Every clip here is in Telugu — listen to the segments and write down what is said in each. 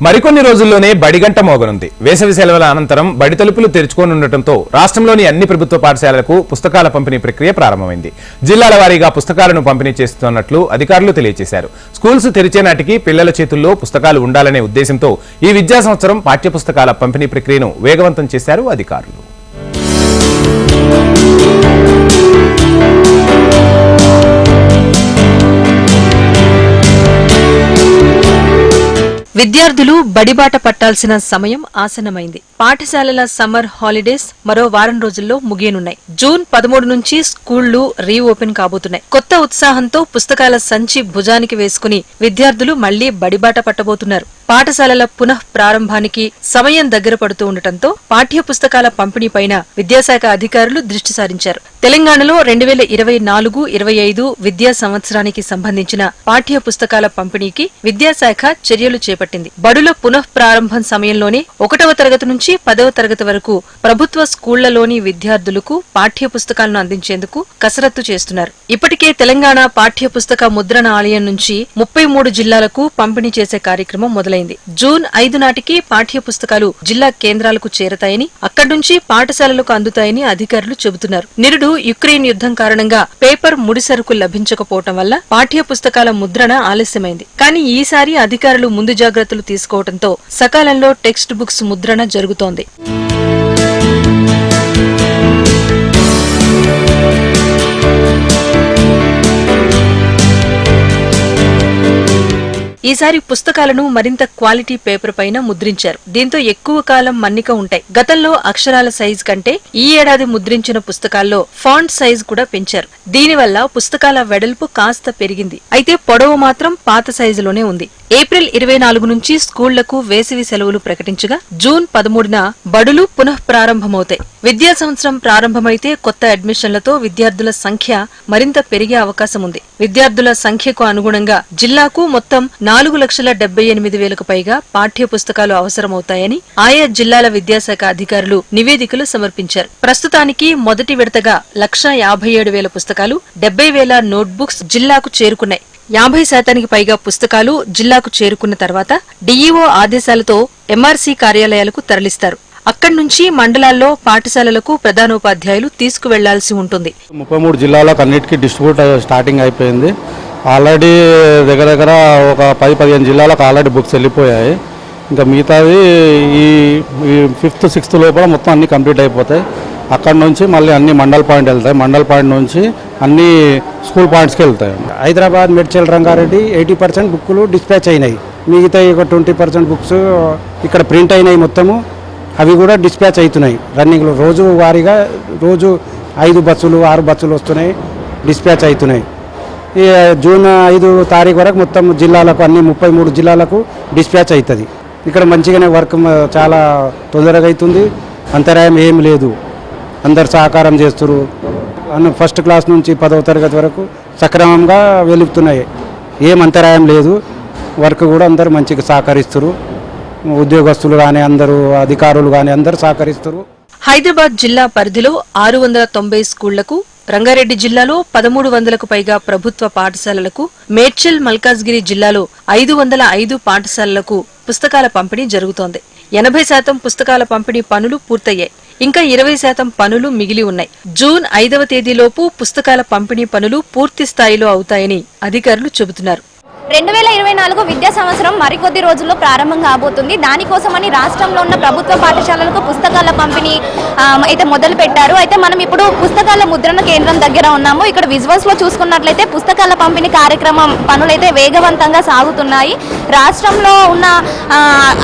మరికొన్ని రోజుల్లోనే బడిగంట మోగనుంది. వేసవి సెలవుల అనంతరం బడి తలుపులు తెరుచుకోనుండటంతో రాష్ట్రంలోని అన్ని ప్రభుత్వ పాఠశాలలకు పుస్తకాల పంపిణీ ప్రక్రియ ప్రారంభమైంది. జిల్లాల వారీగా పుస్తకాలను పంపిణీ చేస్తున్నట్లు అధికారులు తెలియజేశారు. స్కూల్స్ తెరిచే నాటికి పిల్లల చేతుల్లో పుస్తకాలు ఉండాలనే ఉద్దేశంతో ఈ విద్యా సంవత్సరం పాఠ్యపుస్తకాల పంపిణీ ప్రక్రియను వేగవంతం చేశారు అధికారులు. విద్యార్థులు బడిబాట పట్టాల్సిన సమయం ఆసన్నమైంది. పాఠశాలల సమ్మర్ హాలిడేస్ మరో వారం రోజుల్లో ముగియనున్నాయి. జూన్ 13 నుంచి స్కూళ్లు రీఓపెన్ కాబోతున్నాయి. కొత్త ఉత్సాహంతో పుస్తకాల సంచి భుజానికి వేసుకుని విద్యార్థులు మళ్లీ బడిబాట పట్టబోతున్నారు. పాఠశాలల పునః ప్రారంభానికి సమయం దగ్గర పడుతూ ఉండటంతో పాఠ్య పుస్తకాల పంపిణీపైన విద్యాశాఖ అధికారులు దృష్టి సారించారు. తెలంగాణలో 2024-25 విద్యా సంవత్సరానికి సంబంధించిన పాఠ్య పుస్తకాల పంపిణీకి విద్యాశాఖ చర్యలు చేపట్టింది. బడుల పునః ప్రారంభం సమయంలోనే 1వ తరగతి నుంచి 10వ తరగతి వరకు ప్రభుత్వ స్కూళ్లలోని విద్యార్థులకు పాఠ్య పుస్తకాలను అందించేందుకు కసరత్తు చేస్తున్నారు. ఇప్పటికే తెలంగాణ పాఠ్య పుస్తక ముద్రణ ఆలయం నుంచి 33 జిల్లాలకు పంపిణీ చేసే కార్యక్రమం మొదలైంది. జూన్ 5 నాటికి పాఠ్య పుస్తకాలు జిల్లా కేంద్రాలకు చేరతాయని, అక్కడి నుంచి పాఠశాలలకు అందుతాయని అధికారులు చెబుతున్నారు. నిరుడు యుక్రెయిన్ యుద్ధం కారణంగా పేపర్ ముడిసరుకు లభించకపోవటం వల్ల పాఠ్య పుస్తకాల ముద్రణ ఆలస్యమైంది. కానీ ఈసారి అధికారులు ముందు జాగ్రత్తలు తీసుకోవడంతో సకాలంలో టెక్స్ట్ బుక్స్ ముద్రణ జరుగుతోంది. ఈసారి పుస్తకాలను మరింత క్వాలిటీ పేపర్ పైన ముద్రించారు. దీంతో ఎక్కువ కాలం మన్నిక ఉంటాయి. గతంలో అక్షరాల సైజు కంటే ఈ ఏడాది ముద్రించిన పుస్తకాల్లో ఫాంట్ సైజు కూడా పెంచారు. దీనివల్ల పుస్తకాల వెడల్పు కాస్త పెరిగింది. అయితే పొడవు మాత్రం పాత సైజులోనే ఉంది. ఏప్రిల్ 24 నుంచి స్కూళ్లకు వేసవి సెలవులు ప్రకటించగా జూన్ 13న బడులు పునః ప్రారంభమవుతాయి. విద్యా సంవత్సరం ప్రారంభమైతే కొత్త అడ్మిషన్లతో విద్యార్థుల సంఖ్య మరింత పెరిగే అవకాశం ఉంది. విద్యార్థుల సంఖ్యకు అనుగుణంగా జిల్లాకు మొత్తం 4,78,000కు పైగా పాఠ్య పుస్తకాలు అవసరమవుతాయని ఆయా జిల్లాల విద్యాశాఖ అధికారులు నివేదికలు సమర్పించారు. ప్రస్తుతానికి మొదటి విడతగా 1,57,000 పుస్తకాలు, 70,000 నోట్బుక్స్ జిల్లాకు చేరుకున్నాయి. 50% పైగా పుస్తకాలు జిల్లాకు చేరుకున్న తర్వాత డీఈఓ ఆదేశాలతో ఎంఆర్సీ కార్యాలయాలకు తరలిస్తారు. అక్కడి నుంచి మండలాల్లో పాఠశాలలకు ప్రధానోపాధ్యాయులు తీసుకువెళ్లాల్సి ఉంటుంది. 33 జిల్లాలకు అన్నిటికీ డిస్ట్రిబ్యూట్ స్టార్టింగ్ అయిపోయింది. ఆల్రెడీ దగ్గర ఒక 10-15 జిల్లాలకు ఆల్రెడీ బుక్స్ వెళ్ళిపోయాయి. ఇంకా మిగతాది ఈ 5th 6th లోపల మొత్తం అన్ని కంప్లీట్ అయిపోతాయి. అక్కడ నుంచి మళ్ళీ అన్ని మండల్ పాయింట్ వెళ్తాయి. మండల్ పాయింట్ నుంచి అన్ని స్కూల్ పాయింట్స్కి వెళ్తాయి. హైదరాబాద్, మేడ్చల్, రంగారెడ్డి 80% బుక్కులు డిస్పాచ్ అయినాయి. మిగతా ఒక 20% బుక్స్ ఇక్కడ ప్రింట్ అయినాయి. మొత్తము అవి కూడా డిస్పాచ్ అవుతున్నాయి. రన్నింగ్లో రోజు వారీగా రోజు 5 బస్సులు 6 బస్సులు వస్తున్నాయి, డిస్పాచ్ అవుతున్నాయి. ఈ జూన్ 5 తారీఖు వరకు మొత్తం జిల్లాలకు అన్ని 33 జిల్లాలకు డిస్పాచ్ అవుతుంది. ఇక్కడ మంచిగానే వర్క్ చాలా తొందరగా అవుతుంది. అంతరాయం ఏం లేదు. అందరు సహకారం చేస్తారు. ఫస్ట్ క్లాస్ నుంచి 10వ తరగతి వరకు సక్రమంగా వెలుగుతున్నాయి. ఏం అంతరాయం లేదు. వర్క్ కూడా అందరూ మంచిగా సహకరిస్తారు. ఉద్యోగస్తులు కానీ అందరూ అధికారులు కానీ అందరూ సహకరిస్తారు. హైదరాబాద్ జిల్లా పరిధిలో 690 స్కూళ్లకు, రంగారెడ్డి జిల్లాలో 1300కు పైగా ప్రభుత్వ పాఠశాలలకు, మేడ్చల్, మల్కాజ్గిరి జిల్లాలో 505 పాఠశాలలకు పుస్తకాల పంపిణీ జరుగుతోంది. 80% పుస్తకాల పంపిణీ పనులు పూర్తయ్యాయి. ఇంకా 20% పనులు మిగిలి ఉన్నాయి. జూన్ 5వ తేదీలోపు పుస్తకాల పంపిణీ పనులు పూర్తి స్థాయిలో అవుతాయని అధికారులు చెబుతున్నారు. 2024 విద్యా సంవత్సరం మరికొద్ది రోజుల్లో ప్రారంభం కాబోతుంది. దానికోసమని రాష్ట్రంలో ఉన్న ప్రభుత్వ పాఠశాలలకు పుస్తకాల పంపిణీ అయితే మొదలు పెట్టారు. అయితే మనం ఇప్పుడు పుస్తకాల ముద్రణ కేంద్రం దగ్గర ఉన్నాము. ఇక్కడ విజువల్స్ లో చూసుకున్నట్లయితే పుస్తకాల పంపిణీ కార్యక్రమం పనులైతే వేగవంతంగా సాగుతున్నాయి. రాష్ట్రంలో ఉన్న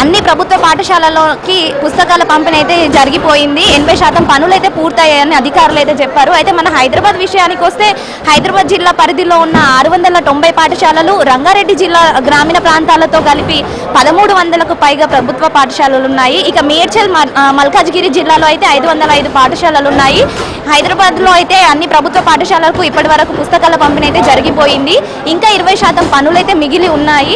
అన్ని ప్రభుత్వ పాఠశాలలోకి పుస్తకాల పంపిణీ అయితే జరిగిపోయింది. 80% పనులైతే పూర్తయ్యాయని అధికారులు అయితే చెప్పారు. అయితే మన హైదరాబాద్ విషయానికి వస్తే హైదరాబాద్ జిల్లా పరిధిలో ఉన్న 690 పాఠశాలలు, రంగారెడ్డి జిల్లా గ్రామీణ ప్రాంతాలతో కలిపి 1300కు పైగా ప్రభుత్వ పాఠశాలలు ఉన్నాయి. ఇక మేడ్చల్, మల్కాజ్గిరి జిల్లాలో అయితే 505 పాఠశాలలు ఉన్నాయి. హైదరాబాద్ లో అయితే అన్ని ప్రభుత్వ పాఠశాలలకు ఇప్పటి వరకు పుస్తకాల పంపిణీ అయితే జరిగిపోయింది. ఇంకా 20% పనులైతే మిగిలి ఉన్నాయి.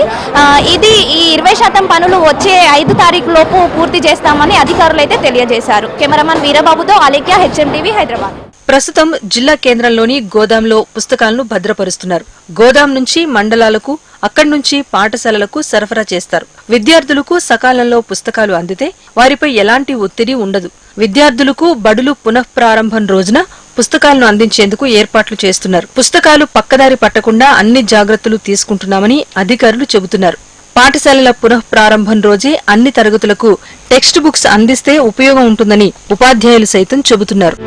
ఇది ఈ 20% పనులు వచ్చే 5 తారీఖు లోపు పూర్తి చేస్తామని అధికారులు అయితే తెలియజేశారు. కెమెరామన్ వీరబాబుతో అలేఖ్య, హెచ్ఎంటీవీ, హైదరాబాద్. ప్రస్తుతం జిల్లా కేంద్రంలోని గోదాంలో పుస్తకాలను భద్రపరుస్తున్నారు. గోదాం నుంచి మండలాలకు అక్కడి నుంచి పాఠశాలలకు సరఫరా చేస్తారు. విద్యార్థులకు సకాలంలో పుస్తకాలు అందితే వారిపై ఎలాంటి ఒత్తిడి ఉండదు. విద్యార్థులకు బడులు పునఃప్రారంభం రోజున పుస్తకాలను అందించేందుకు ఏర్పాట్లు చేస్తున్నారు. పుస్తకాలు పక్కదారి పట్టకుండా అన్ని జాగ్రత్తలు తీసుకుంటున్నామని అధికారులు చెబుతున్నారు. పాఠశాలల పునఃప్రారంభం రోజే అన్ని తరగతులకు టెక్స్ట్ బుక్స్ అందిస్తే ఉపయోగం ఉంటుందని ఉపాధ్యాయులు సైతం చెబుతున్నారు.